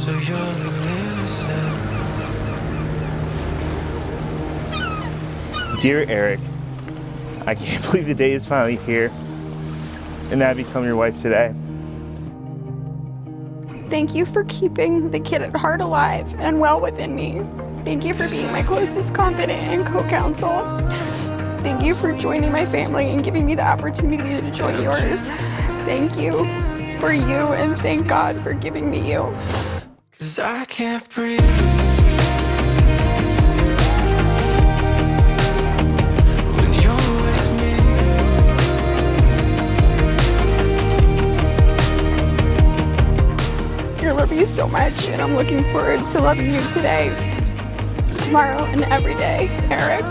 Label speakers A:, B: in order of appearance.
A: so young and innocent.
B: Dear Erich, I can't believe the day is finally here and that I become your wife today.
C: Thank you for keeping the kid at heart alive and well within me. Thank you for being my closest confidant and co-counsel. Thank you for joining my family and giving me the opportunity to join yours. Thank you for you, and thank God for giving me you.
A: 'Cause I can't breathe. When you're with me.
C: I love you so much, and I'm looking forward to loving you today, tomorrow, and every day, Erich.